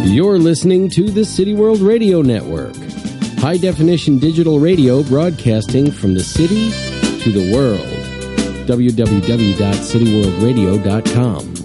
You're listening to the City World Radio Network, high-definition digital radio broadcasting from the city to the world. www.cityworldradio.com.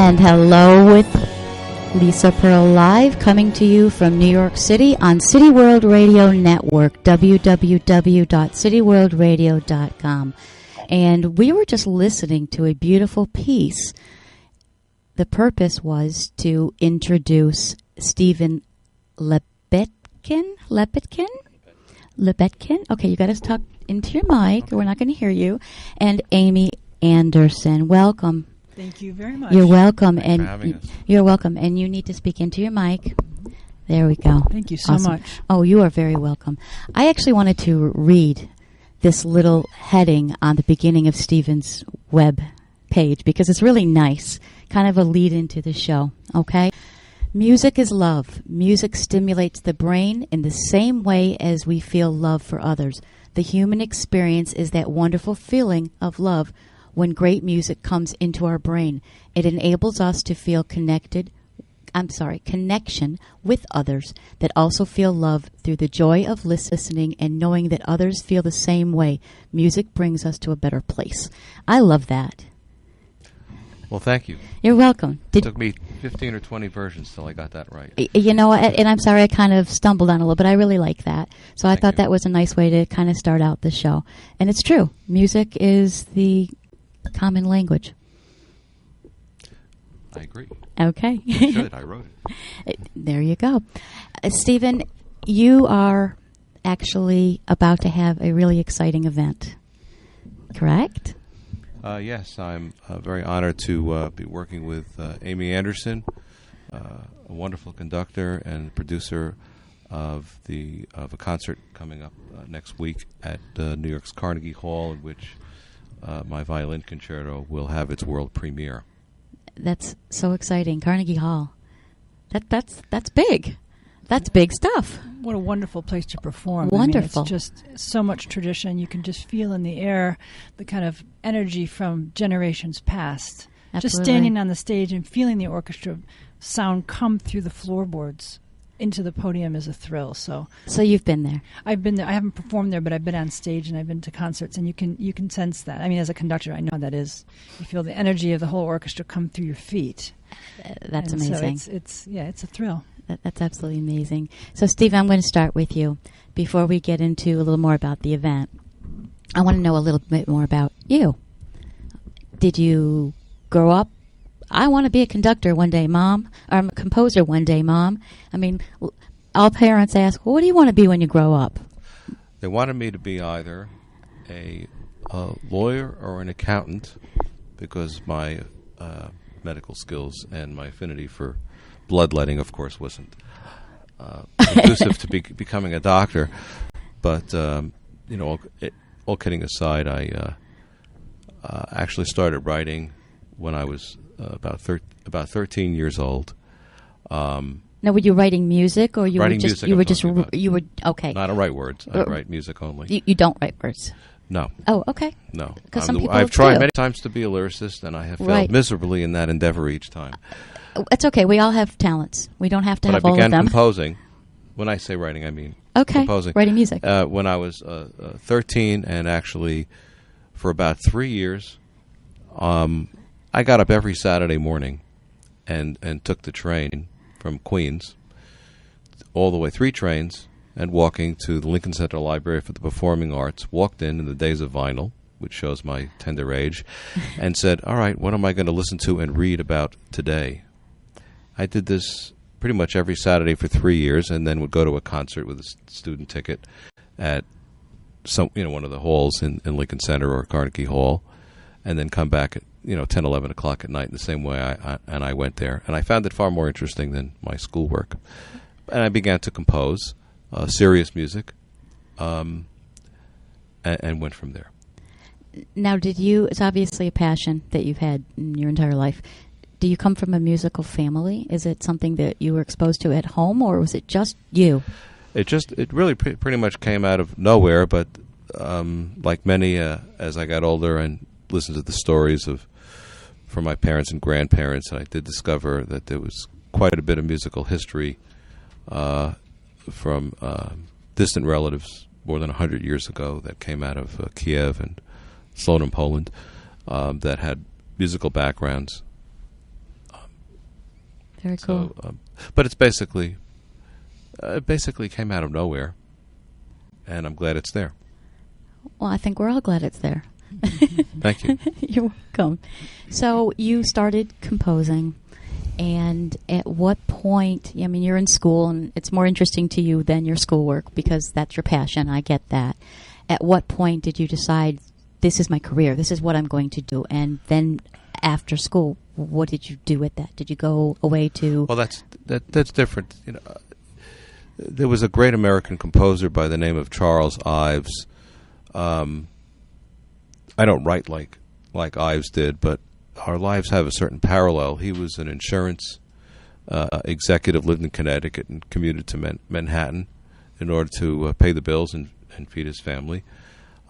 And hello with Lisa Pearl live, coming to you from New York City on City World Radio Network, www.cityworldradio.com. And we were just listening to a beautiful piece. The purpose was to introduce Stephen Lebetkin? Okay, you got to talk into your mic, or we're not going to hear you. And Amy Andersson, welcome. Thank you very much. You're welcome. Thanks for having us. You're welcome. And you need to speak into your mic. There we go. Thank you so Awesome. much. Oh, you are very welcome. I actually wanted to read this little heading on the beginning of Stephen's web page because it's really nice, kind of a lead into the show, okay? Music is love. Music stimulates the brain in the same way as we feel love for others. The human experience is that wonderful feeling of love when great music comes into our brain. It enables us to feel connection with others that also feel love through the joy of listening and knowing that others feel the same way. Music brings us to a better place. I love that. Well, thank you. You're welcome. It took me 15 or 20 versions till I got that right. You know, and I'm sorry I kind of stumbled on a little, but I really like that. So I thought that was a nice way to kind of start out the show. And it's true. Music is the common language. I agree. Okay. You should. I wrote it. There you go. Stephen, you are actually about to have a really exciting event, correct? Yes, I'm very honored to be working with Amy Andersson, a wonderful conductor and producer of a concert coming up next week at New York's Carnegie Hall, in which my violin concerto will have its world premiere. That's so exciting, Carnegie Hall. That's big. That's big stuff. What a wonderful place to perform. Wonderful. I mean, it's just so much tradition. You can just feel in the air the kind of energy from generations past. Absolutely. Just standing on the stage and feeling the orchestra sound come through the floorboards into the podium is a thrill. So you've been there. I've been there. I haven't performed there, but I've been on stage and I've been to concerts, and you can sense that. I mean, as a conductor, I know how that is. You feel the energy of the whole orchestra come through your feet. That's and amazing. So it's a thrill. That's absolutely amazing. So, Steve, I'm going to start with you. Before we get into a little more about the event, I want to know a little bit more about you. Did you grow up, I want to be a conductor one day, Mom, or a composer one day, Mom? I mean, all parents ask, well, what do you want to be when you grow up? They wanted me to be either a lawyer or an accountant because my medical skills and my affinity for bloodletting, of course, wasn't conducive to becoming a doctor. But, all kidding aside, I actually started writing when I was about 13 years old. Now, were you writing music, or you writing were just music, you were okay? I don't write words. I write music only. You don't write words. No. Oh, okay. No. Because some people I've tried do. many times to be a lyricist, and I have failed Right. miserably in that endeavor each time. It's okay. We all have talents. We don't have to But have I all of began them. composing. When I say writing, I mean composing. Writing music. When I was 13, and actually for about 3 years, I got up every Saturday morning and took the train from Queens all the way, 3 trains, and walking to the Lincoln Center Library for the Performing Arts, walked in the days of vinyl, which shows my tender age, and said, all right, what am I going to listen to and read about today? I did this pretty much every Saturday for 3 years, and then would go to a concert with a student ticket at one of the halls in Lincoln Center or Carnegie Hall, and then come back at 10, 11 o'clock at night the same way I went there. And I found it far more interesting than my schoolwork. And I began to compose serious music and went from there. Now, it's obviously a passion that you've had in your entire life. Do you come from a musical family? Is it something that you were exposed to at home, or was it just you? It really pretty much came out of nowhere, but like many, as I got older and listened to the stories from my parents and grandparents, I did discover that there was quite a bit of musical history from distant relatives more than 100 years ago that came out of Kiev and Slonim, Poland, that had musical backgrounds. Very cool. So, but it's basically, it basically came out of nowhere, and I'm glad it's there. Well, I think we're all glad it's there. Thank you. You're welcome. So you started composing, and at what point, I mean, you're in school, and it's more interesting to you than your schoolwork because that's your passion. I get that. At what point did you decide, this is my career, this is what I'm going to do? And then after school, what did you do with that? Did you go away to... Well, that's different. You know, there was a great American composer by the name of Charles Ives. I don't write like Ives did, but our lives have a certain parallel. He was an insurance executive, lived in Connecticut, and commuted to Manhattan in order to pay the bills and feed his family.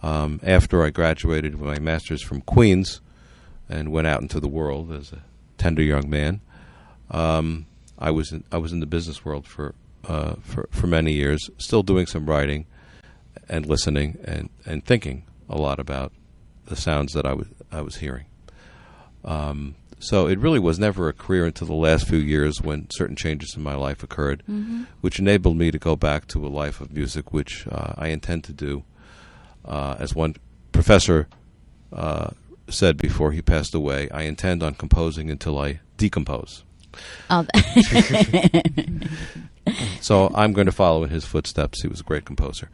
After I graduated with my master's from Queens and went out into the world as a tender young man, I was in the business world for many years, still doing some writing and listening and thinking a lot about the sounds that I was hearing. So it really was never a career until the last few years when certain changes in my life occurred, which enabled me to go back to a life of music, which I intend to do. As one professor said before he passed away, I intend on composing until I decompose. Oh. So I'm going to follow in his footsteps. He was a great composer.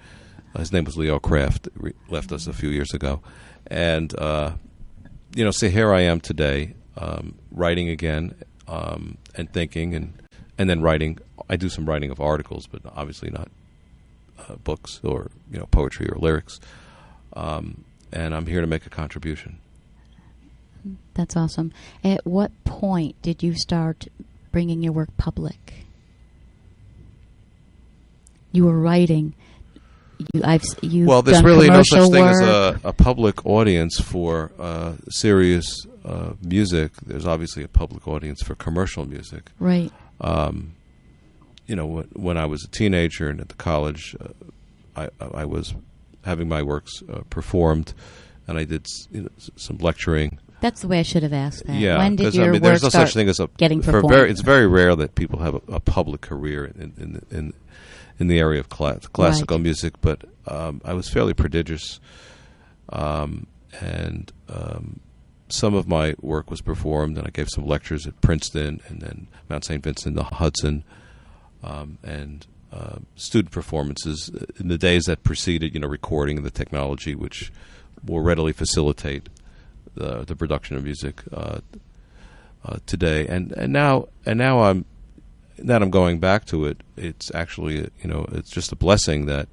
His name was Leo Kraft. Left us a few years ago. And, so here I am today, writing again, and thinking, and then writing. I do some writing of articles, but obviously not books or, poetry or lyrics. And I'm here to make a contribution. That's awesome. At what point did you start bringing your work public? You were writing. You've there's done really no such thing work. as a public audience for serious music. There's obviously a public audience for commercial music. Right. When I was a teenager and at the college, I was having my works performed, and I did some lecturing. That's the way I should have asked that. Yeah, when did your work there's no start such thing as getting performed? It's very rare that people have a public career in the area of classical music, but I was fairly prodigious, and some of my work was performed, and I gave some lectures at Princeton and then Mount St. Vincent, the Hudson, and student performances in the days that preceded, recording and the technology, which will readily facilitate the production of music today. And now I'm going back to it. It's actually, it's just a blessing that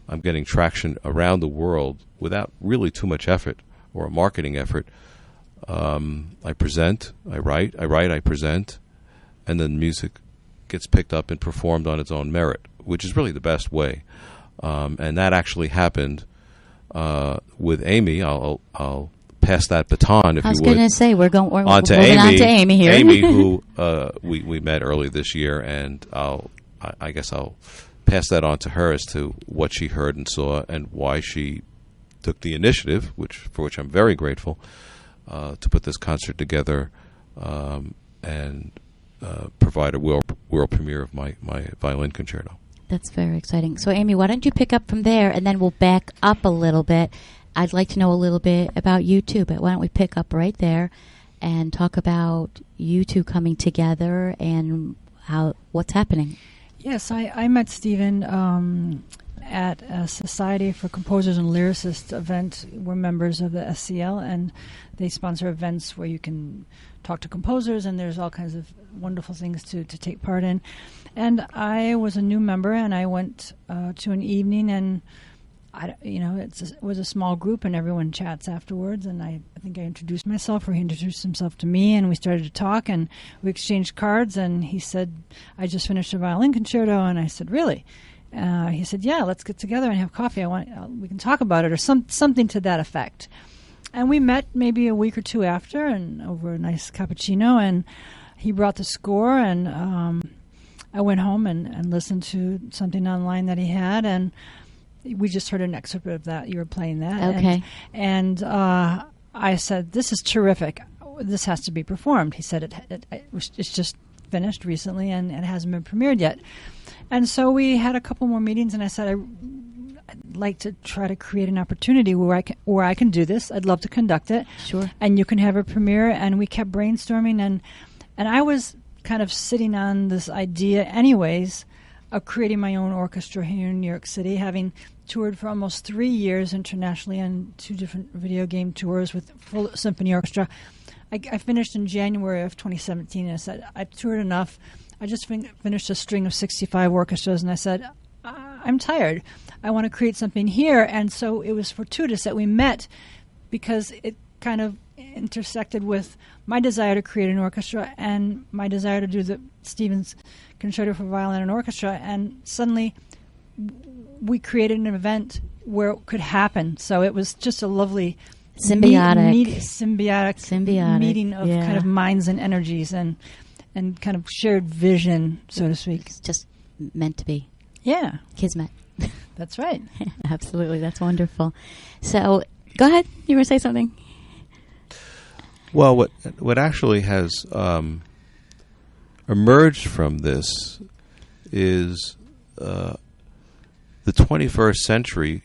I'm getting traction around the world without really too much effort or a marketing effort. I present, I write, I present, and then music gets picked up and performed on its own merit, which is really the best way. And that actually happened with Amy. I'll pass that baton, if you would. I was going to say we're moving on to Amy here. Amy, who we met early this year, and I guess I'll pass that on to her as to what she heard and saw and why she took the initiative, for which I'm very grateful, to put this concert together and provide a world premiere of my violin concerto. That's very exciting. So, Amy, why don't you pick up from there, and then we'll back up a little bit. I'd like to know a little bit about you two, but why don't we pick up right there and talk about you two coming together and what's happening? Yes, I met Stephen at a Society for Composers and Lyricists event. We're members of the SCL, and they sponsor events where you can talk to composers, and there's all kinds of wonderful things to take part in. And I was a new member, and I went to an evening, and it was a small group, and everyone chats afterwards. And I think I introduced myself, or he introduced himself to me, and we started to talk, and we exchanged cards. And he said, "I just finished a violin concerto," and I said, "Really?" He said, "Yeah, let's get together and have coffee. We can talk about it," or something to that effect. And we met maybe a week or two after, and over a nice cappuccino. And he brought the score, and I went home and listened to something online that he had, and we just heard an excerpt of that. You were playing that. Okay. And I said, "This is terrific. This has to be performed." He said, it's just finished recently, and it hasn't been premiered yet. And so we had a couple more meetings, and I said I'd like to try to create an opportunity where I can do this. I'd love to conduct it. Sure. And you can have a premiere. And we kept brainstorming, and I was kind of sitting on this idea anyways of creating my own orchestra here in New York City, having toured for almost 3 years internationally on 2 different video game tours with full symphony orchestra. I finished in January of 2017, and I said, I've toured enough. I just finished a string of 65 orchestras, and I said, I'm tired. I want to create something here. And so it was fortuitous that we met, because it kind of intersected with my desire to create an orchestra and my desire to do the Stevens Concerto for Violin and Orchestra. And suddenly we created an event where it could happen. So it was just a lovely symbiotic meeting of kind of minds and energies and kind of shared vision, so to speak. It's just meant to be. Yeah. Kismet. That's right. Absolutely. That's wonderful. So go ahead. You were going to say something? Well, what actually has emerged from this is the 21st century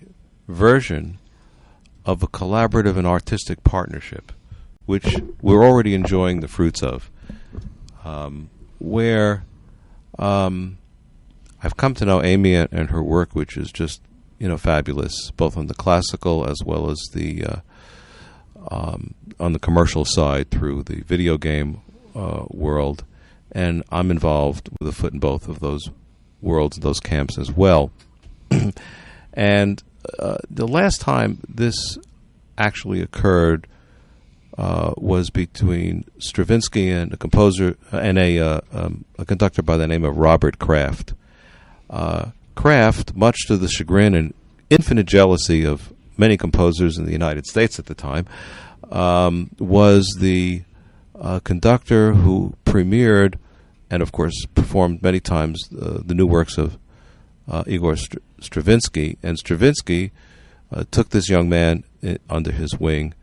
version of a collaborative and artistic partnership, which we're already enjoying the fruits of, where I've come to know Amy and her work, which is just, fabulous, both on the classical as well as the on the commercial side through the video game world. And I'm involved with a foot in both of those worlds, those camps as well. And the last time this actually occurred was between Stravinsky and a composer and a conductor by the name of Robert Kraft. Kraft, much to the chagrin and infinite jealousy of many composers in the United States at the time, was the conductor who premiered and, of course, performed many times the new works of Igor Stravinsky. And Stravinsky took this young man under his wing,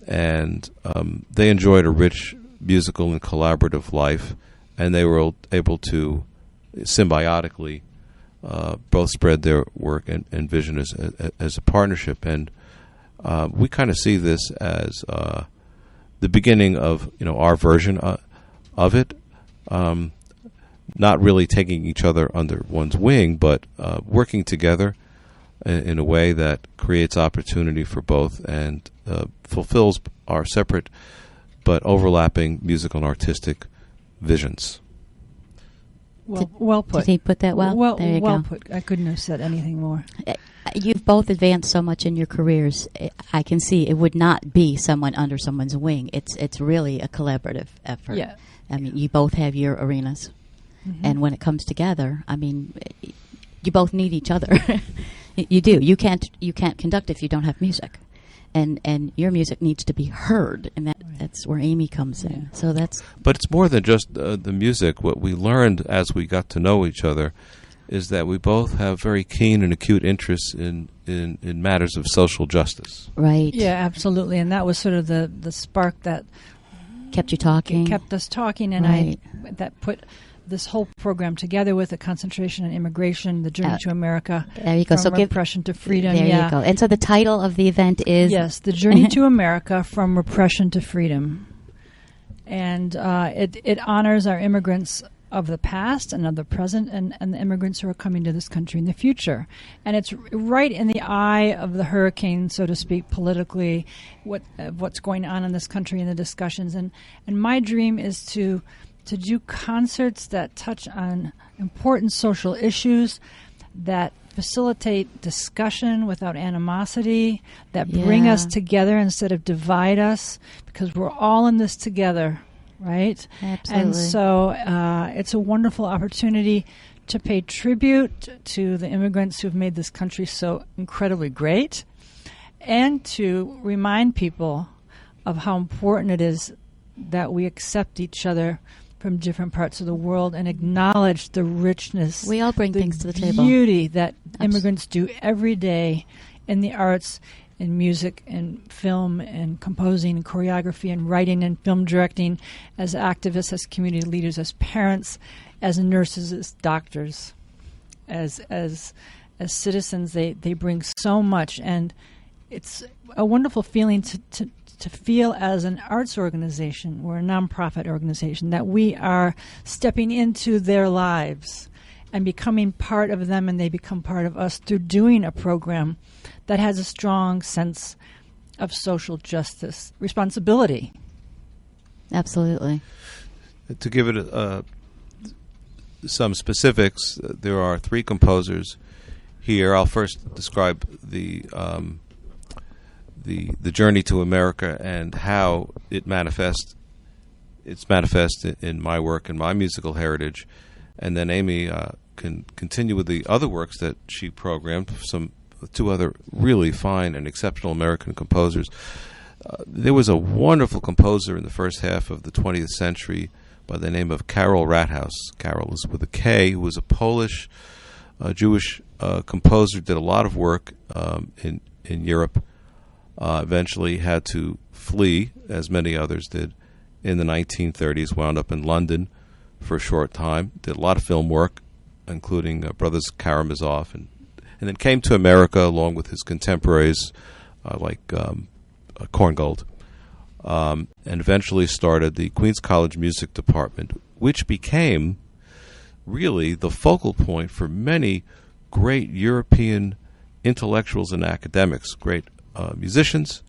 and they enjoyed a rich musical and collaborative life, and they were able to symbiotically both spread their work and vision as a partnership. And we kind of see this as the beginning of our version of it. Not really taking each other under one's wing, but working together in a way that creates opportunity for both and fulfills our separate but overlapping musical and artistic visions. Well put. Did he put that well? There you well go. put. I couldn't have said anything more. You've both advanced so much in your careers. I can see it would not be someone under someone's wing. It's really a collaborative effort. Yeah. I mean, you both have your arenas. Mm-hmm. And when it comes together, I mean, you both need each other. You do. You can't conduct if you don't have music. And your music needs to be heard, and that's where Amy comes in. So that's. But it's more than just the music. What we learned as we got to know each other is that we both have very keen and acute interests in matters of social justice. Right. Yeah, absolutely. And that was sort of the spark that kept you talking. Kept us talking, and right. that put this whole program together with the concentration on immigration, the journey to America. There you go. From repression to freedom. There you go. And so the title of the event is? Yes, The Journey to America, From Repression to Freedom. And it honors our immigrants of the past and of the present, and the immigrants who are coming to this country in the future. And it's right in the eye of the hurricane, so to speak, politically, what's going on in this country and the discussions. And my dream is to do concerts that touch on important social issues, that facilitate discussion without animosity, that bring us together instead of divide us, because we're all in this together, right? Absolutely. And so it's a wonderful opportunity to pay tribute to the immigrants who've made this country so incredibly great, and to remind people of how important it is that we accept each other from different parts of the world and acknowledge the richness. We all bring things to the table. Beauty that immigrants do every day in the arts, in music and film and composing and choreography and writing and film directing, as activists, as community leaders, as parents, as nurses, as doctors, as citizens. They bring so much, and it's a wonderful feeling to feel as an arts organization, we're a nonprofit organization, that we are stepping into their lives and becoming part of them, and they become part of us through doing a program that has a strong sense of social justice, responsibility. Absolutely. To give it some specifics, there are 3 composers here. I'll first describe the journey to America and how it manifests. It's manifest in my work and my musical heritage, and then Amy can continue with the other works that she programmed. 2 other really fine and exceptional American composers. There was a wonderful composer in the first half of the 20th century by the name of Karol Rathaus. Karol is with a K, who was a Polish Jewish composer, did a lot of work in Europe. Eventually had to flee, as many others did, in the 1930s, wound up in London for a short time, did a lot of film work, including Brothers Karamazov, and then came to America along with his contemporaries like Korngold, and eventually started the Queens College Music Department, which became really the focal point for many great European intellectuals and academics, great musicians,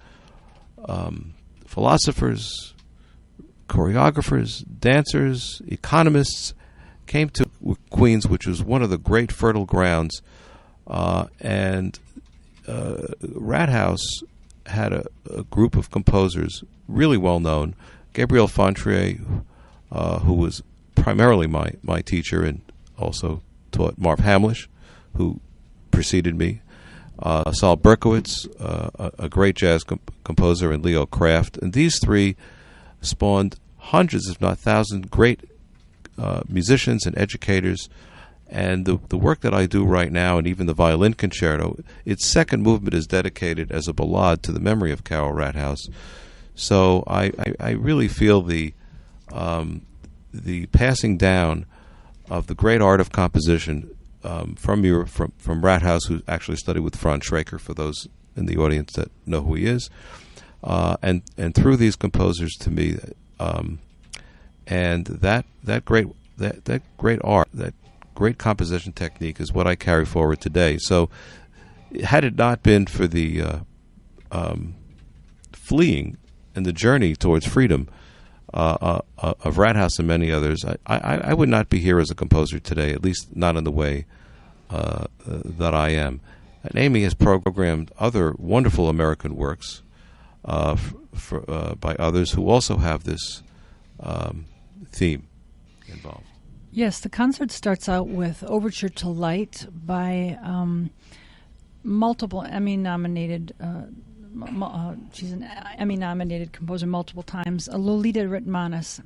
philosophers, choreographers, dancers, economists, came to Queens, which was one of the great fertile grounds, and Rathaus had a group of composers really well known. Gabriel Fontrier, who was primarily my teacher and also taught Marv Hamlisch, who preceded me, Saul Berkowitz, a great jazz composer, and Leo Kraft. And these 3 spawned hundreds, if not thousands, great musicians and educators. And the work that I do right now, and even the Violin Concerto, its second movement is dedicated as a ballade to the memory of Karol Rathaus. So I really feel the passing down of the great art of composition from Europe, from Rathaus, who actually studied with Franz Schraker, for those in the audience that know who he is, and through these composers to me, and that great art, that great composition technique is what I carry forward today. So, had it not been for the fleeing and the journey towards freedom of Rathaus and many others, I would not be here as a composer today, at least not in the way that I am. And Amy has programmed other wonderful American works by others who also have this theme involved. Yes, the concert starts out with Overture to Light by multiple Emmy-nominated she's an Emmy-nominated composer multiple times, Lolita Ritmanis.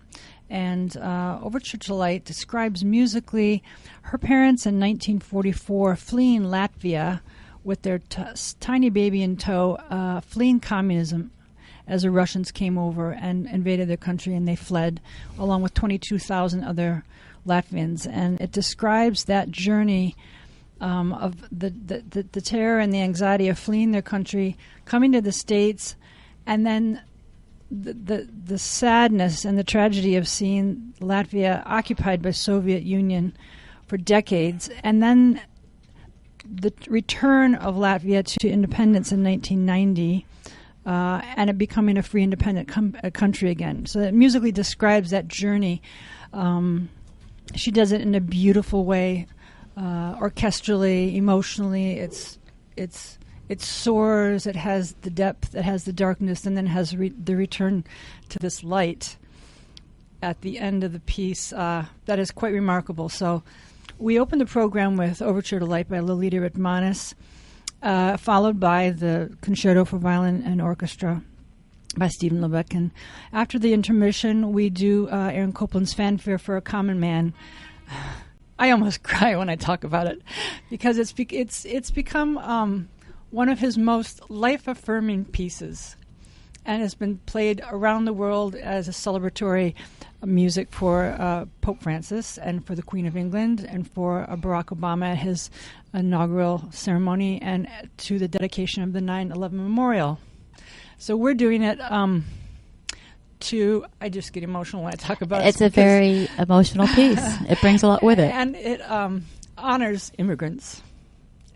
And Overture to Light describes musically her parents in 1944 fleeing Latvia with their tiny baby in tow, fleeing communism as the Russians came over and invaded their country, and they fled along with 22,000 other Latvians. And it describes that journey of the terror and the anxiety of fleeing their country, coming to the States, and then the sadness and the tragedy of seeing Latvia occupied by Soviet Union for decades, and then the return of Latvia to independence in 1990, and it becoming a free, independent country again. So it musically describes that journey. She does it in a beautiful way, orchestrally, emotionally. It soars, it has the depth, it has the darkness, and then has the return to this light at the end of the piece. That is quite remarkable. So we open the program with Overture to Light by Lolita Ritmanis, followed by the Concerto for Violin and Orchestra by Stephen Lebetkin. After the intermission, we do Aaron Copland's Fanfare for a Common Man. I almost cry when I talk about it, because it's become one of his most life-affirming pieces, and has been played around the world as a celebratory music for Pope Francis and for the Queen of England and for Barack Obama at his inaugural ceremony and to the dedication of the 9/11 memorial. So we're doing it I just get emotional when I talk about it. It's a very emotional piece. It brings a lot with it. And it honors immigrants.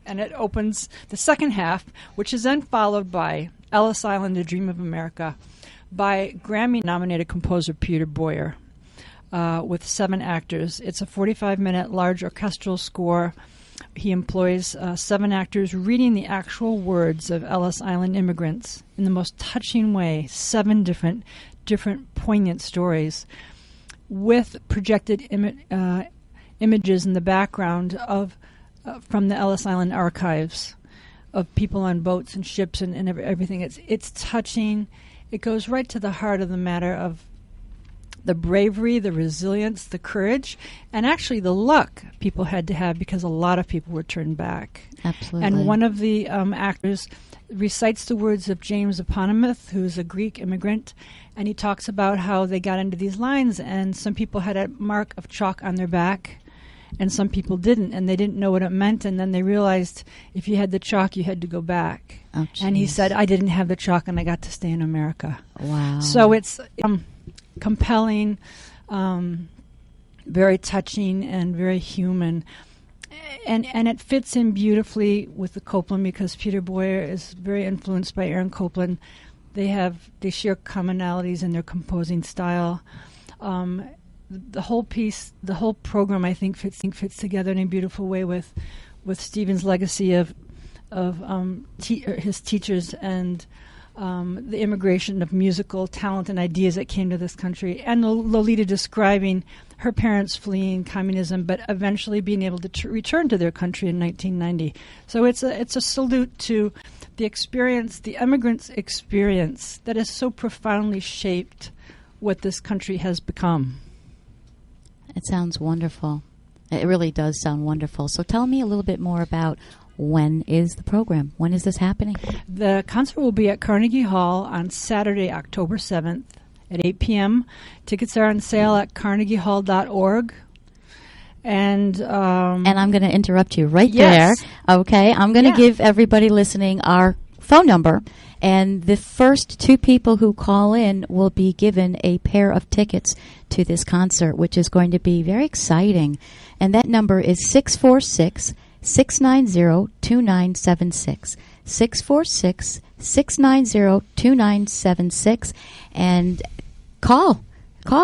And it opens the second half, which is then followed by Ellis Island, A Dream of America, by Grammy-nominated composer Peter Boyer, with 7 actors. It's a 45-minute large orchestral score. He employs 7 actors reading the actual words of Ellis Island immigrants in the most touching way, 7 different poignant stories, with projected images in the background of from the Ellis Island archives of people on boats and ships and everything. It's touching. It goes right to the heart of the matter of the bravery, the resilience, the courage, and actually the luck people had to have because a lot of people were turned back. Absolutely. And one of the actors recites the words of James Eponymous, who's a Greek immigrant, and he talks about how they got into these lines and some people had a mark of chalk on their back and some people didn't, and they didn't know what it meant, and then they realized if you had the chalk, you had to go back. Oh, and he said, I didn't have the chalk and I got to stay in America. Wow. So it's compelling, very touching, and very human. And it fits in beautifully with the Copland because Peter Boyer is very influenced by Aaron Copland. They share commonalities in their composing style. The whole piece, the whole program, I think fits together in a beautiful way with Stephen's legacy of his teachers and the immigration of musical talent and ideas that came to this country, and Lolita describing her parents fleeing communism, but eventually being able to return to their country in 1990. So it's a salute to the experience, the immigrants' experience that has so profoundly shaped what this country has become. It sounds wonderful. It really does sound wonderful. So tell me a little bit more about when is the program? When is this happening? The concert will be at Carnegie Hall on Saturday, October 7th at 8 p.m. Tickets are on sale at carnegiehall.org. And I'm going to interrupt you right yes. there. Okay, I'm going to give everybody listening our phone number, and the first 2 people who call in will be given a pair of tickets to this concert, which is going to be very exciting. And that number is 646-690-2976. 646-690-2976. And call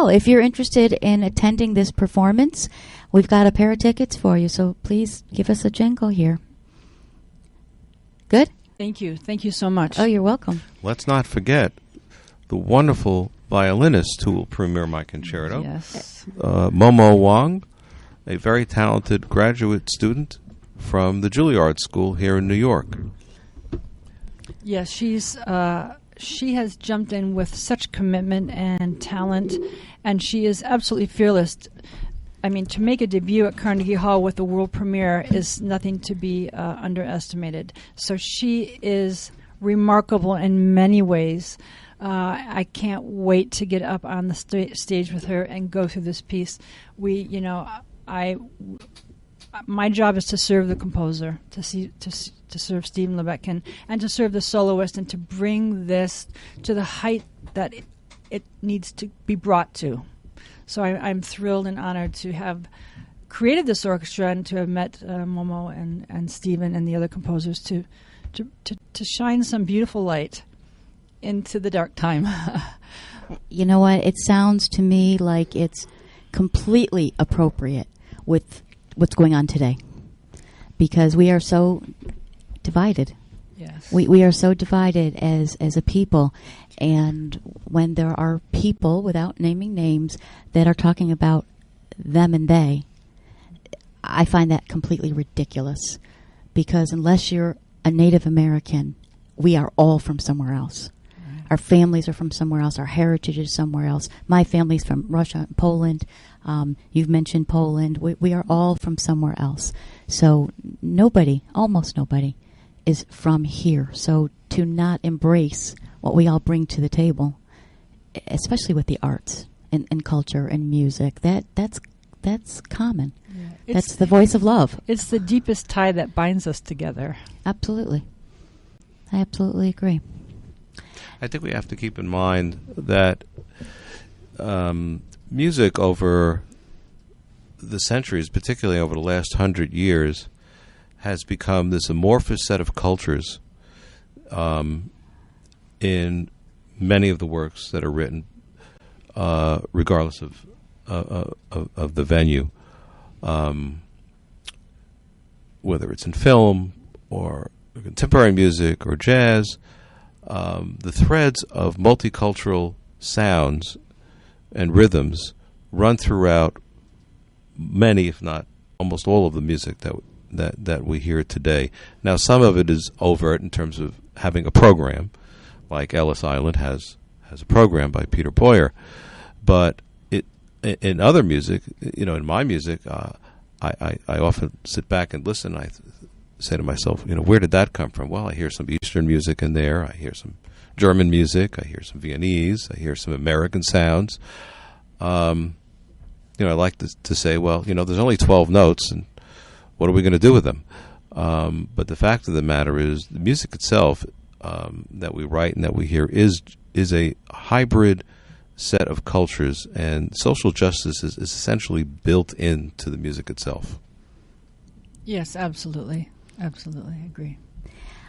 if you're interested in attending this performance. We've got a pair of tickets for you, so please give us a jingle here. Good? Thank you so much. Oh, you're welcome. Let's not forget the wonderful violinist who will premiere my concerto. Yes. Momo Wong, a very talented graduate student from the Juilliard School here in New York. Yes, she has jumped in with such commitment and talent, and she is absolutely fearless. I mean, to make a debut at Carnegie Hall with the world premiere is nothing to be underestimated. So she is remarkable in many ways. I can't wait to get up on the stage with her and go through this piece. My job is to serve the composer, to serve Stephen Lebetkin, and to serve the soloist, and to bring this to the height that it needs to be brought to. So I'm thrilled and honored to have created this orchestra and to have met Momo and Stephen and the other composers to shine some beautiful light into the dark time. You know what? It sounds to me like it's completely appropriate with what's going on today, because we are so divided. Yes. We are so divided as a people, and when there are people, without naming names, that are talking about them and they, I find that completely ridiculous, because unless you're a Native American, we are all from somewhere else. Right. Our families are from somewhere else. Our heritage is somewhere else. My family's from Russia, Poland. You've mentioned Poland. We are all from somewhere else. So nobody, almost nobody, is from here. So to not embrace what we all bring to the table, especially with the arts and culture and music, that's common. Yeah. That's the voice of love. It's the deepest tie that binds us together. Absolutely. I absolutely agree. I think we have to keep in mind that music over the centuries, particularly over the last 100 years, has become this amorphous set of cultures in many of the works that are written, regardless of the venue, whether it's in film or contemporary music or jazz. The threads of multicultural sounds and rhythms run throughout many, if not almost all, of the music that we hear today. Now, some of it is overt in terms of having a program, like Ellis Island has a program by Peter Boyer. But in other music, in my music, I often sit back and listen. I say to myself, where did that come from? Well, I hear some Eastern music in there. I hear some German music. I hear some Viennese. I hear some American sounds. I like to say, well, there's only 12 notes, and what are we going to do with them? But the fact of the matter is, the music itself that we write and that we hear is a hybrid set of cultures, and social justice is essentially built into the music itself. Yes, absolutely. Absolutely, I agree.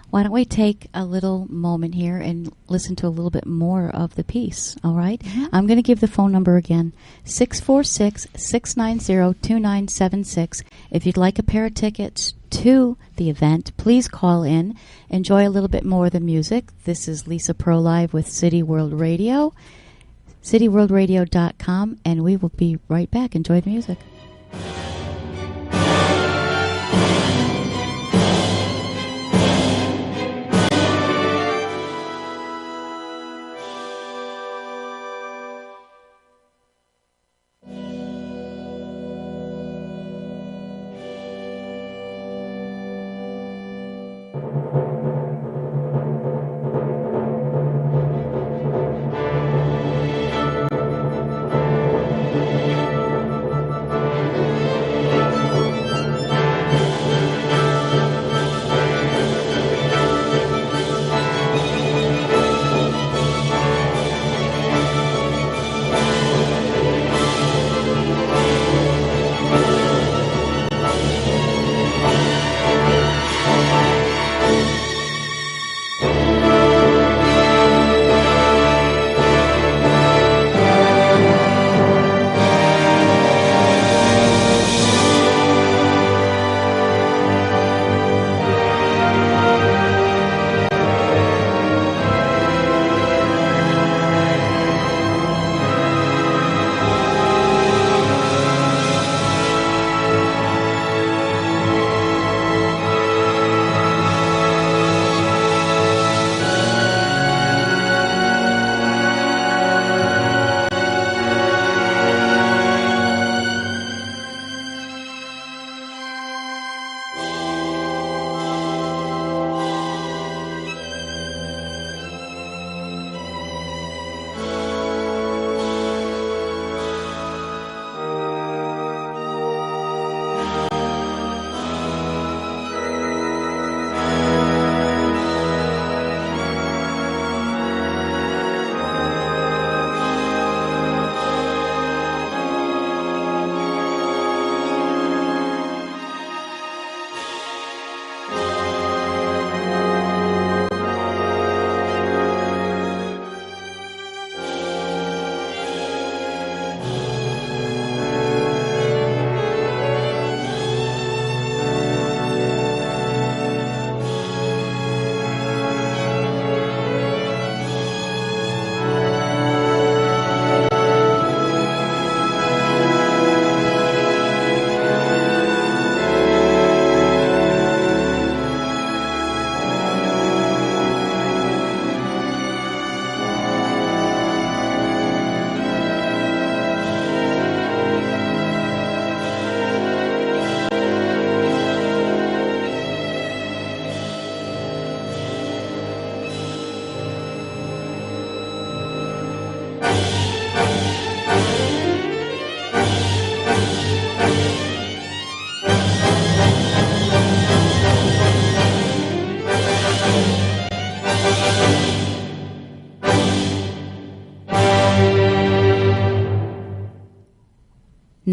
Why don't we take a little moment here and listen to a little bit more of the piece, all right? Mm-hmm. I'm going to give the phone number again, 646-690-2976. If you'd like a pair of tickets to the event, please call in. Enjoy a little bit more of the music. This is Lisa Pro Live with City World Radio, cityworldradio.com, and we will be right back. Enjoy the music.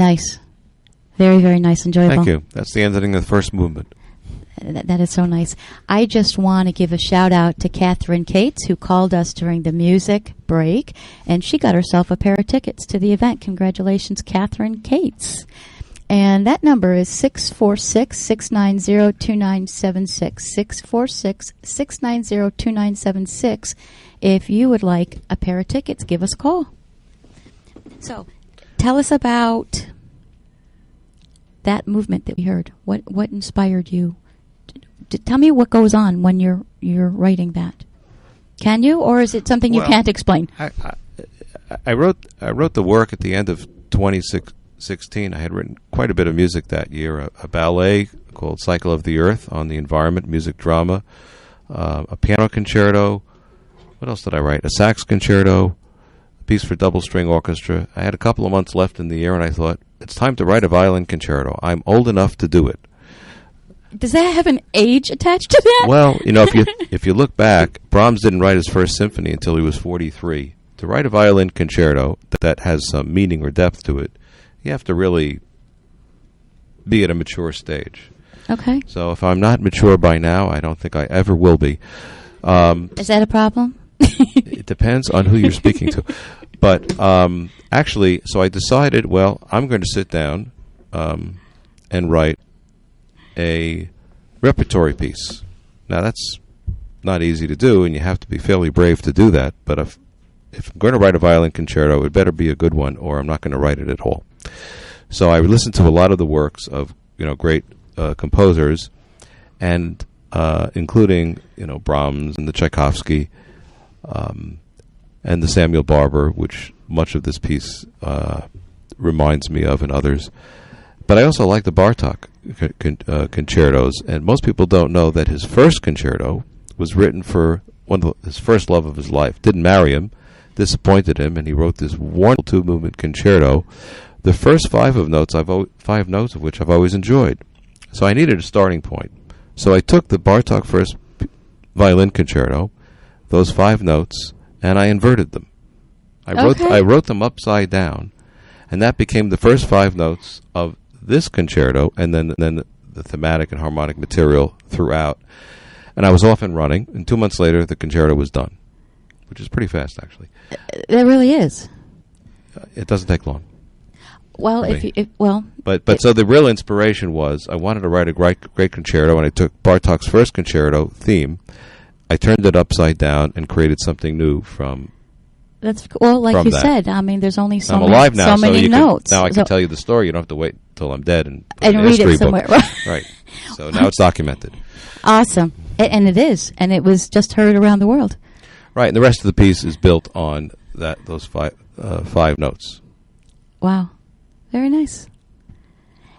Nice. Very, very nice. Enjoyable. Thank you. That's the ending of the first movement. That is so nice. I just want to give a shout out to Catherine Cates, who called us during the music break, and she got herself a pair of tickets to the event. Congratulations, Catherine Cates. And that number is 646-690-2976. 646-690-2976. If you would like a pair of tickets, give us a call. So, tell us about that movement that we heard. What inspired you? Tell me what goes on when you're writing that. Can you, or is it something you can't explain? I wrote the work at the end of 2016. I had written quite a bit of music that year. A ballet called Cycle of the Earth on the environment, music drama, a piano concerto. What else did I write? A sax concerto, a piece for double string orchestra. I had a couple of months left in the year, and I thought, it's time to write a violin concerto. I'm old enough to do it. Does that have an age attached to that? Well, if you look back, Brahms didn't write his first symphony until he was 43. To write a violin concerto that has some meaning or depth to it, you have to really be at a mature stage. Okay. So if I'm not mature by now, I don't think I ever will be. Is that a problem? It depends on who you're speaking to. But actually, so I decided, well, I'm going to sit down and write a repertory piece. Now, that's not easy to do, and you have to be fairly brave to do that. But if I'm going to write a violin concerto, it better be a good one, or I'm not going to write it at all. So I listened to a lot of the works of great composers, and including Brahms and the Tchaikovsky, and the Samuel Barber, which much of this piece reminds me of, and others. But I also like the Bartók concertos, and most people don't know that his first concerto was written for his first love of his life. Didn't marry him, disappointed him, and he wrote this wonderful two-movement concerto. The first five notes of which I've always enjoyed. So I needed a starting point. So I took the Bartók first violin concerto, those 5 notes, and I inverted them. I wrote them upside down, and that became the first 5 notes of this concerto, and then the thematic and harmonic material throughout. And I was off and running, and 2 months later, the concerto was done, which is pretty fast, actually. It really is. It doesn't take long. Well, But so the real inspiration was I wanted to write a great concerto, and I took Bartók's first concerto theme, I turned it upside down, and created something new from. That's like you said. I mean, there's only I'm alive now, so many notes. Now I can tell you the story. You don't have to wait till I'm dead and read it somewhere. Right. So now it's documented. Awesome, and it is, and it was just heard around the world. Right, and the rest of the piece is built on those 5 notes. Wow, very nice.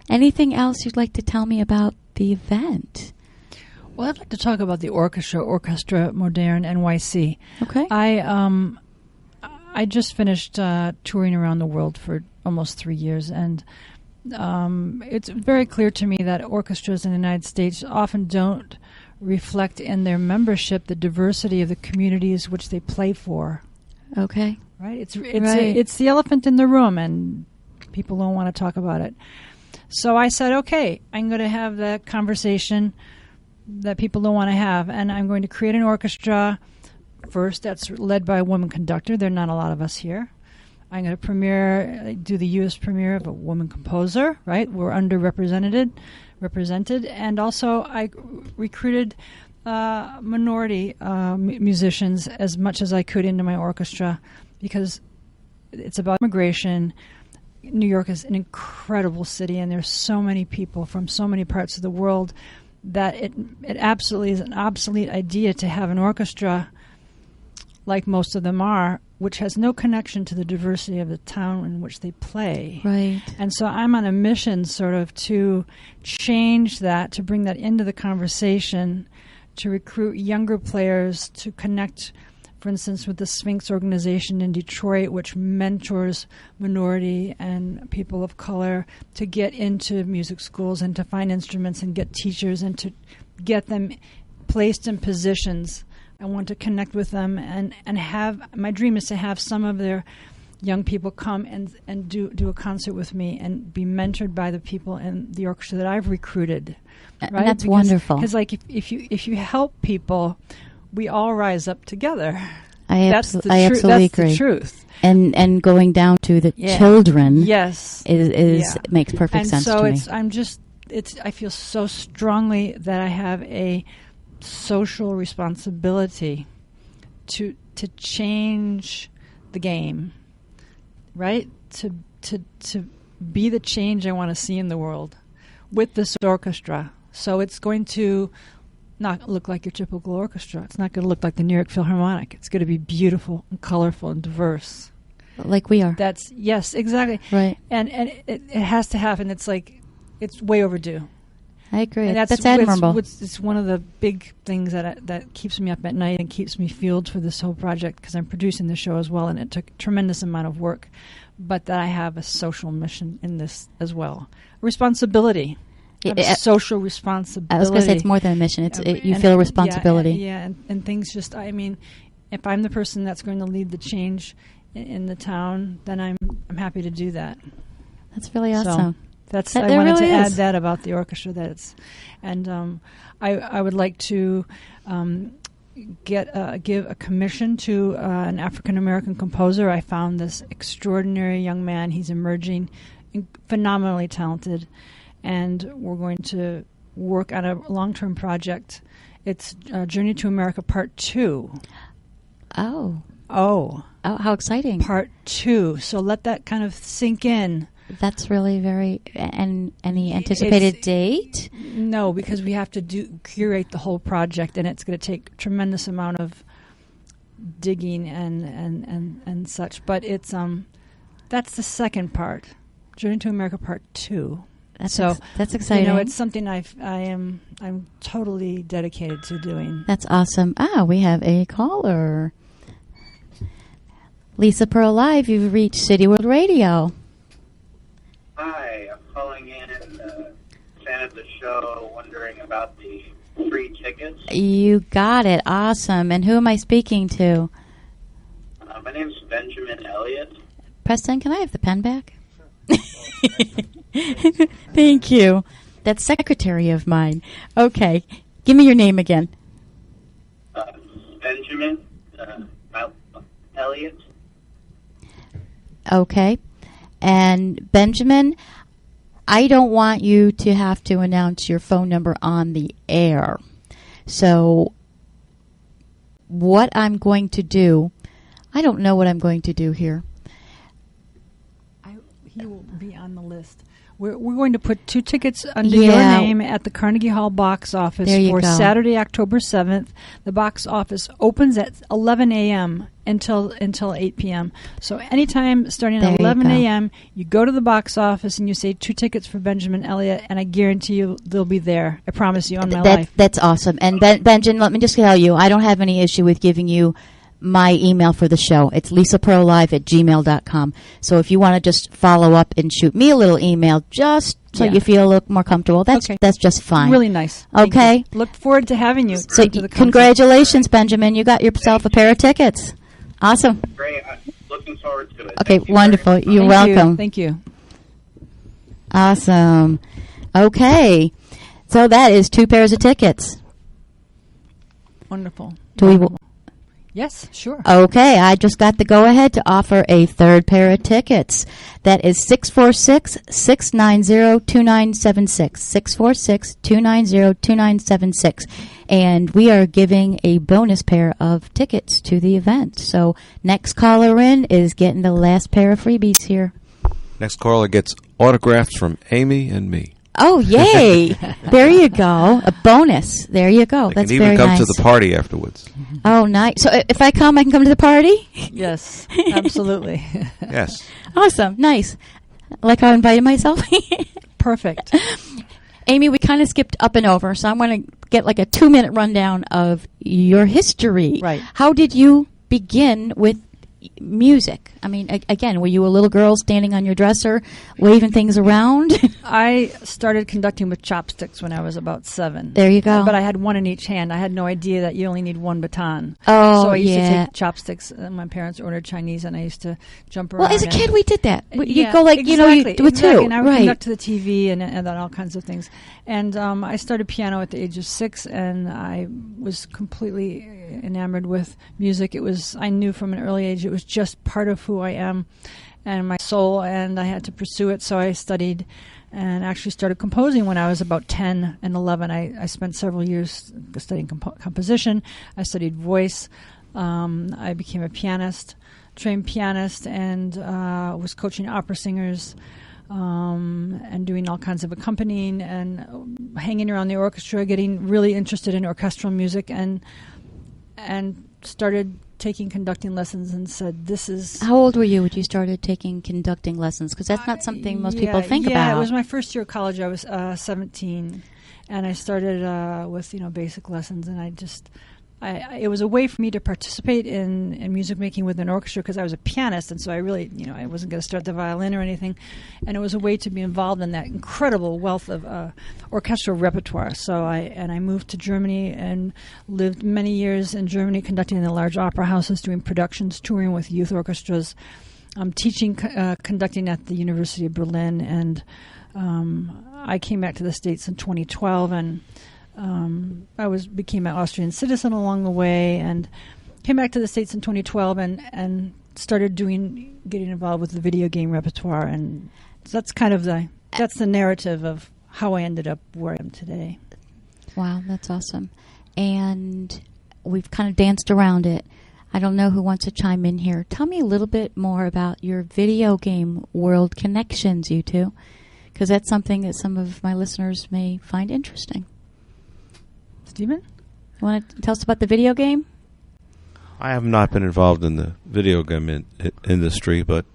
Anything else you'd like to tell me about the event? Well, I'd like to talk about the Orchestra Moderne NYC. Okay. I just finished touring around the world for almost 3 years, and it's very clear to me that orchestras in the United States often don't reflect in their membership the diversity of the communities which they play for. Okay. Right? It's the elephant in the room, and people don't want to talk about it. So I said, okay, I'm going to have that conversation that people don't want to have, and I'm going to create an orchestra first that's led by a woman conductor. There are not a lot of us here. I'm going to do the U.S. premiere of a woman composer, right? We're underrepresented, and also I recruited minority musicians as much as I could into my orchestra, because it's about immigration. New York is an incredible city, and there's so many people from so many parts of the world that it absolutely is an obsolete idea to have an orchestra like most of them are, which has no connection to the diversity of the town in which they play. Right. And so I'm on a mission sort of to change that, to bring that into the conversation, to recruit younger players, to connect, for instance, with the Sphinx organization in Detroit, which mentors minority and people of color to get into music schools and to find instruments and get teachers and to get them placed in positions. I want to connect with them and have, my dream is to have some of their young people come and do a concert with me and be mentored by the people in the orchestra that I've recruited. Right? And that's wonderful. Because like if you help people, we all rise up together. I absolutely agree. That's the truth. And going down to the children, yes, is makes perfect sense to me. I feel so strongly that I have a social responsibility to change the game, right? To be the change I want to see in the world with this orchestra. So it's going to not look like your typical orchestra. It's not going to look like the New York Philharmonic. It's going to be beautiful and colorful and diverse. Like we are. Yes, exactly. Right. And it has to happen. It's like, it's way overdue. I agree. And that's admirable. It's one of the big things that keeps me up at night and keeps me fueled for this whole project, because I'm producing the show as well, and it took a tremendous amount of work. But that I have a social mission in this as well. Responsibility. Social responsibility. I was going to say it's more than a mission. You feel a responsibility. Yeah, and things just, I mean, if I'm the person that's going to lead the change in the town, then I'm happy to do that. That's really awesome. So I wanted to add that about the orchestra. I would like to give a commission to an African American composer. I found this extraordinary young man. He's emerging, phenomenally talented, and we're going to work on a long-term project. It's Journey to America Part 2. Oh, how exciting! Part 2. So let that kind of sink in. That's really very. And any anticipated date? No, because we have to curate the whole project, and it's going to take a tremendous amount of digging and such. But it's that's the second part, Journey to America Part 2. That's exciting. It's something I'm totally dedicated to doing. That's awesome. We have a caller. Lisa Pearl Live, you've reached City World Radio. Hi, I'm calling in, fan of the show, wondering about the free tickets. You got it. Awesome. And who am I speaking to? My name's Benjamin Elliott. Preston, can I have the pen back? Thank you. That's secretary of mine. Okay. Give me your name again. Benjamin Elliott. Okay. And Benjamin, I don't want you to have to announce your phone number on the air. So what I'm going to do, I don't know what I'm going to do here. He will be on the list. We're going to put 2 tickets under your name at the Carnegie Hall box office for Saturday, October 7th. The box office opens at 11 a.m. until 8 p.m. So anytime starting at 11 a.m., you go to the box office and you say 2 tickets for Benjamin Elliott, and I guarantee you they'll be there. I promise you on my life. That's awesome. And Benjamin, let me just tell you, I don't have any issue with giving you my email for the show. It's lisapearllive@gmail.com. So if you want to just follow up and shoot me a little email just so you feel a little more comfortable, that's just fine. Really nice. Okay. Look forward to having you. So congratulations, Benjamin. You got yourself a pair of tickets. Awesome. Great. I'm looking forward to it. Okay, wonderful. You're welcome. Thank you. Awesome. Okay. So that is 2 pairs of tickets. Wonderful. Yes, sure. Okay, I just got the go-ahead to offer a 3rd pair of tickets. That is 646-690-2976. 646-290-2976. And we are giving a bonus pair of tickets to the event. So next caller in is getting the last pair of freebies here. Next caller gets autographs from Amy and me. Oh, yay. There you go. A bonus. There you go. That's very nice. They can even come to the party afterwards. Oh, nice. So if I come, I can come to the party? Yes, absolutely. Yes. Awesome. Nice. Like I invited myself? Perfect. Amy, we kind of skipped up and over, so I'm going to get like a 2-minute rundown of your history. Right. How did you begin with music? I mean, again, were you a little girl standing on your dresser, waving things around? I started conducting with chopsticks when I was about 7. There you go. But I had one in each hand. I had no idea that you only need one baton. Oh, so I used to yeah. take chopsticks. My parents ordered Chinese, and I used to jump around. Well, as a kid, we did that. You'd Yeah, go like, exactly, you with exactly. two. And I would Right. conduct to the TV and then all kinds of things. And I started piano at the age of 6, and I was completely enamored with music. I knew from an early age it was just part of who I am and my soul, and I had to pursue it. So I studied and actually started composing when I was about 10 and 11. I spent several years studying composition. I studied voice. I became a pianist, trained pianist, and was coaching opera singers and doing all kinds of accompanying and hanging around the orchestra, getting really interested in orchestral music, and started taking conducting lessons and said, this is... How old were you when you started taking conducting lessons? Because that's not something most people think about. Yeah, it was my first year of college. I was 17, and I started with basic lessons, and it was a way for me to participate in music making with an orchestra because I was a pianist, and so I really, I wasn't going to start the violin or anything, and it was a way to be involved in that incredible wealth of orchestral repertoire. So I moved to Germany and lived many years in Germany, conducting in the large opera houses, doing productions, touring with youth orchestras, teaching conducting at the University of Berlin, and I came back to the States in 2012 and. I became an Austrian citizen along the way, and came back to the States in 2012 and started getting involved with the video game repertoire, and so that's kind of the narrative of how I ended up where I am today. Wow, that's awesome. And we've kind of danced around it. I don't know who wants to chime in here. Tell me a little bit more about your video game world connections, you two, because that's something that some of my listeners may find interesting. Stephen? You want to tell us about the video game? I have not been involved in the video game industry, but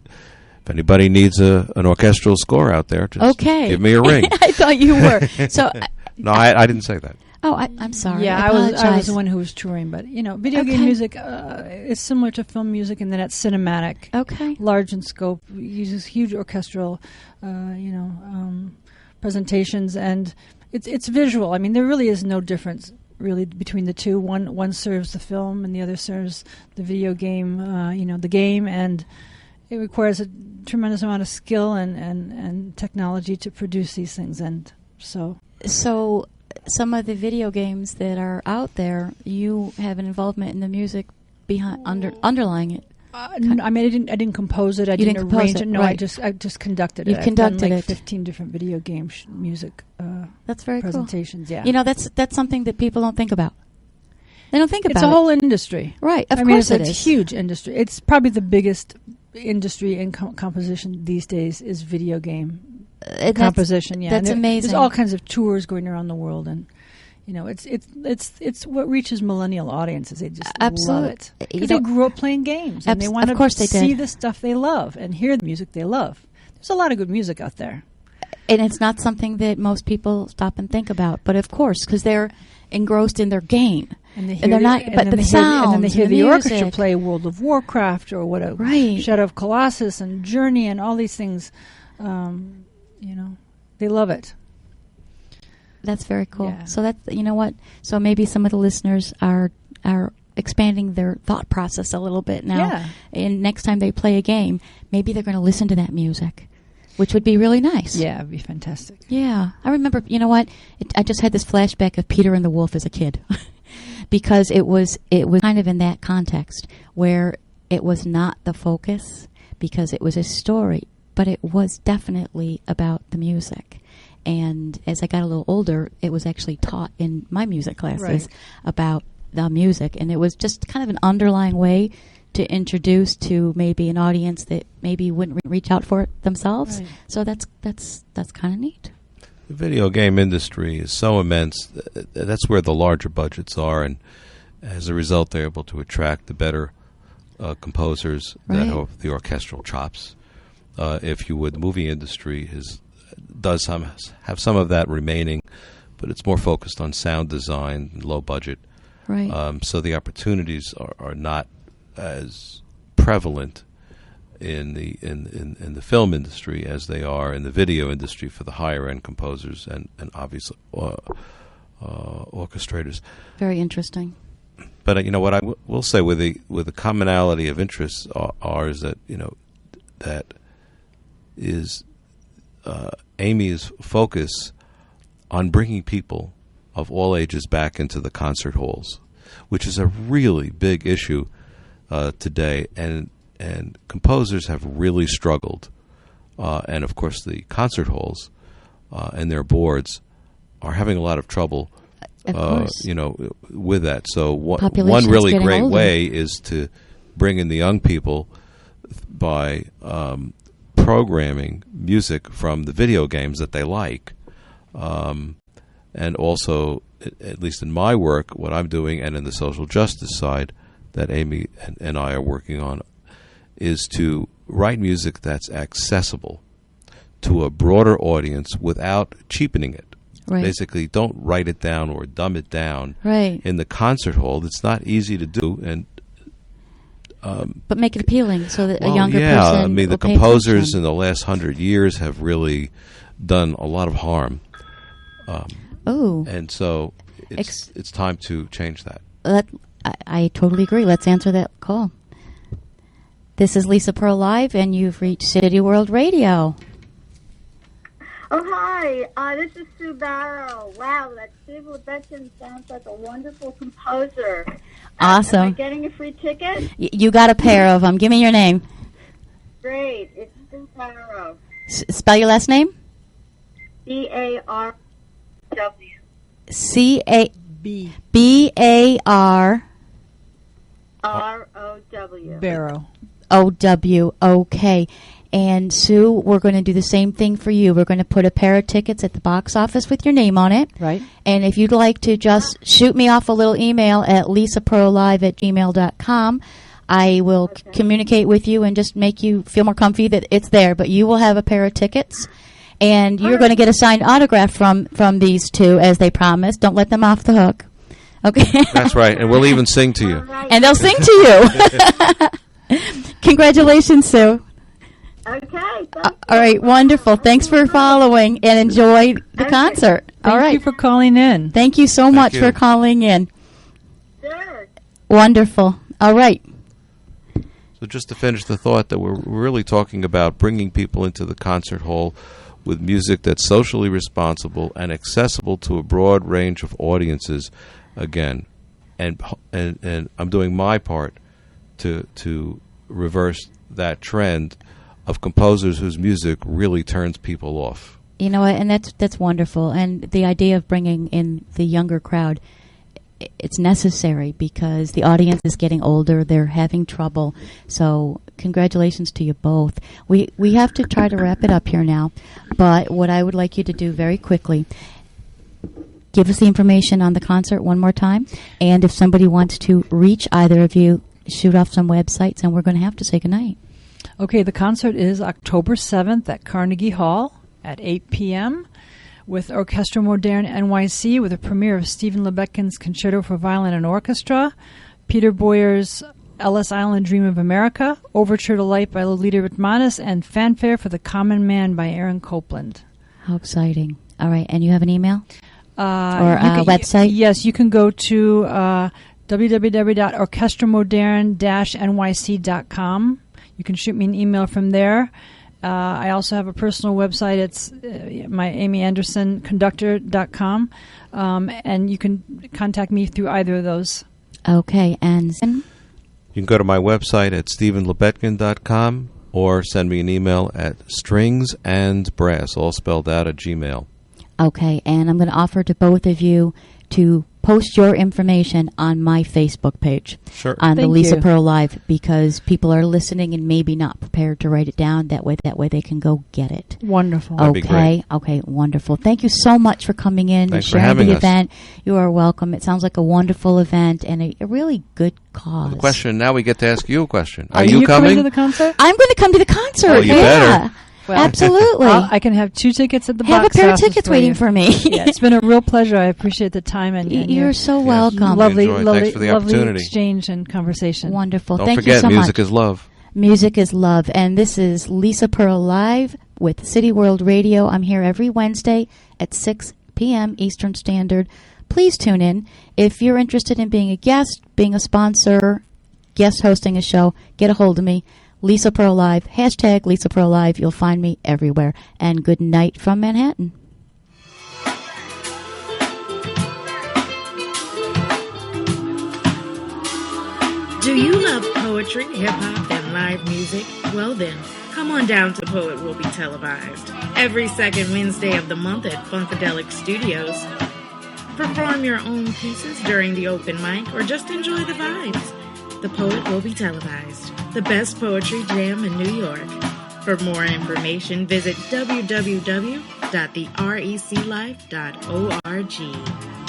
if anybody needs an orchestral score out there, just give me a ring. I thought you were. So no, I didn't say that. Oh, I'm sorry. Yeah, I was the one who was touring, but video Okay. game music is similar to film music in that it's cinematic, Okay. large in scope, uses huge orchestral, presentations, and it's visual. I mean, there really is no difference really between the two. One serves the film, and the other serves the video game. The game, and it requires a tremendous amount of skill and technology to produce these things, and so. So some of the video games that are out there, you have an involvement in the music behind underlying it. I mean, I didn't compose it. I You didn't didn't compose arrange it, it. No, right. I just conducted You've it. conducted I've done it. 15 different video game music That's very presentations. cool. Yeah, That's something that people don't think about. They don't think about it's it. a whole industry. Right, of I mean, course it's it a is. huge industry. It's probably the biggest industry in composition these days is video game composition. Yeah, that's and amazing. There's all kinds of tours going around the world, and it's what reaches millennial audiences. They just love it because they grew up playing games, and they want of course to they see did. the stuff they love and hear the music they love. There's a lot of good music out there. And it's not something that most people stop and think about. But of course, because they're engrossed in their game. And they're not. But the sounds, and then they hear the music. orchestra play World of Warcraft or whatever, Right. Shadow of Colossus and Journey and all these things. They love it. That's very cool. Yeah. So that's, you know what? So maybe some of the listeners are expanding their thought process a little bit now. Yeah. And next time they play a game, maybe they're going to listen to that music, which would be really nice. Yeah, it'd be fantastic. Yeah. I remember, you know what? I just had this flashback of Peter and the Wolf as a kid. Because it was kind of in that context where it was not the focus because it was a story, but it was definitely about the music. And as I got a little older, it was actually taught in my music classes about the music. And it was just kind of an underlying way to introduce to maybe an audience that maybe wouldn't reach out for it themselves. Right. So that's kind of neat. The video game industry is so immense. That's where the larger budgets are. And as a result, they're able to attract the better composers that have the orchestral chops. If you would, the movie industry does have some of that remaining, but it's more focused on sound design, low budget. Right. So the opportunities are not as prevalent in the film industry as they are in the video industry for the higher end composers and obviously orchestrators. Very interesting. But what I will say with the commonality of interests are is that that is Amy's focus on bringing people of all ages back into the concert halls, which is a really big issue today, and composers have really struggled, and of course the concert halls and their boards are having a lot of trouble. With that. So one really great older. way is to bring in the young people by programming music from the video games that they like. And also, at least in my work, what I'm doing, and in the social justice side that Amy and I are working on, is to write music that's accessible to a broader audience without cheapening it. Right. Basically, don't write it down or dumb it down. Right. In the concert hall, it's not easy to do, and but make it appealing so that a younger person. I mean, the composers in the last 100 years have really done a lot of harm. And so it's time to change that. I totally agree. Let's answer that call. This is Lisa Pearl Live, and you've reached City World Radio. Oh, hi. This is Sue Barrow. Wow, that Steve Lebetkin sounds like a wonderful composer. Awesome. Am I getting a free ticket? You got a pair of them. Give me your name. Great. It's Sue Barrow. Spell your last name? B-A-R-W. B-A-R... R-O-W. Barrow. O-W. Okay. And Sue, we're going to do the same thing for you. We're going to put a pair of tickets at the box office with your name on it. Right. And if you'd like to just shoot me off a little email at lisapearllive@gmail.com, I will communicate with you and just make you feel more comfy that it's there. But you will have a pair of tickets, and you're going to get a signed autograph from these two, as they promised. Don't let them off the hook. Okay. That's right. And we'll even sing to you. Right. And they'll sing to you. Congratulations, Sue. Okay. All right, wonderful. Thanks for following, and enjoy the concert. All right. Thank you for calling in. Thank you so much for calling in. Sure. Wonderful. All right. So just to finish the thought, that we're really talking about bringing people into the concert hall with music that's socially responsible and accessible to a broad range of audiences, again. And I'm doing my part to reverse that trend of composers whose music really turns people off. You know what, and that's wonderful. And the idea of bringing in the younger crowd, it's necessary because the audience is getting older. They're having trouble. So congratulations to you both. We have to try to wrap it up here now. But what I would like you to do very quickly, give us the information on the concert one more time. And if somebody wants to reach either of you, shoot off some websites, and we're going to have to say goodnight. Okay, the concert is October 7th at Carnegie Hall at 8 p.m. with Orchestra Moderne NYC, with a premiere of Stephen Lebetkin's Concerto for Violin and Orchestra, Peter Boyer's Ellis Island Dream of America, Overture to Light by Lolita Ritmanis, and Fanfare for the Common Man by Aaron Copland. How exciting. All right, and you have an email? Or a website? Yes, you can go to www.orchestramoderne-nyc.com. You can shoot me an email from there. I also have a personal website. It's my amyandersonconductor.com. And you can contact me through either of those. Okay, and you can go to my website at stephenlebetkin.com or send me an email at stringsandbrass, all spelled out, at Gmail. Okay, and I'm going to offer to both of you to post your information on my Facebook page. Sure. On the Thank Lisa you. Pearl Live, because people are listening and maybe not prepared to write it down. That way they can go get it. Wonderful. That'd be great. Okay, wonderful. Thank you so much for coming in Thanks and for sharing having the us. event. You are welcome. It sounds like a wonderful event and a really good cause. The question, now we get to ask you a question. Are you coming to the concert? I'm going to come to the concert. Oh, you yeah. better. Well, Absolutely. I can have 2 tickets at the Have a box pair of office tickets waiting you. for me. Yeah, it's been a real pleasure. I appreciate the time and You're your so Yes. welcome. lovely, Enjoy. lovely, Thanks for the lovely opportunity. exchange and conversation. Wonderful. Don't Thank forget, you so music much. is love. Music is love, and this is Lisa Pearl Live with City World Radio. I'm here every Wednesday at 6 p.m. Eastern Standard. Please tune in. If you're interested in being a guest, being a sponsor, guest hosting a show, get a hold of me. Lisa Pearl Live, hashtag Lisa Pearl Live. You'll find me everywhere. And good night from Manhattan. Do you love poetry, hip-hop, and live music? Well then, come on down to Poet Will Be Televised. Every second Wednesday of the month at Funkadelic Studios. Perform your own pieces during the open mic or just enjoy the vibes. The Poet Will Be Televised. The best poetry jam in New York. For more information, visit www.thereclife.org.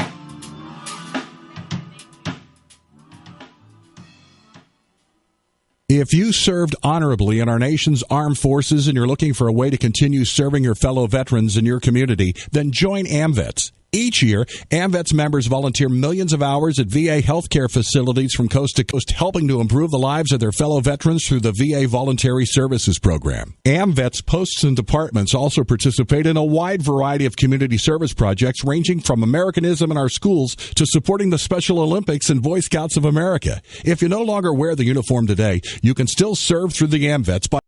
If you served honorably in our nation's armed forces and you're looking for a way to continue serving your fellow veterans in your community, then join AMVETS. Each year, AMVETS members volunteer millions of hours at VA healthcare facilities from coast to coast, helping to improve the lives of their fellow veterans through the VA Voluntary Services Program. AMVETS posts and departments also participate in a wide variety of community service projects, ranging from Americanism in our schools to supporting the Special Olympics and Boy Scouts of America. If you no longer wear the uniform today, you can still serve through the AMVETS by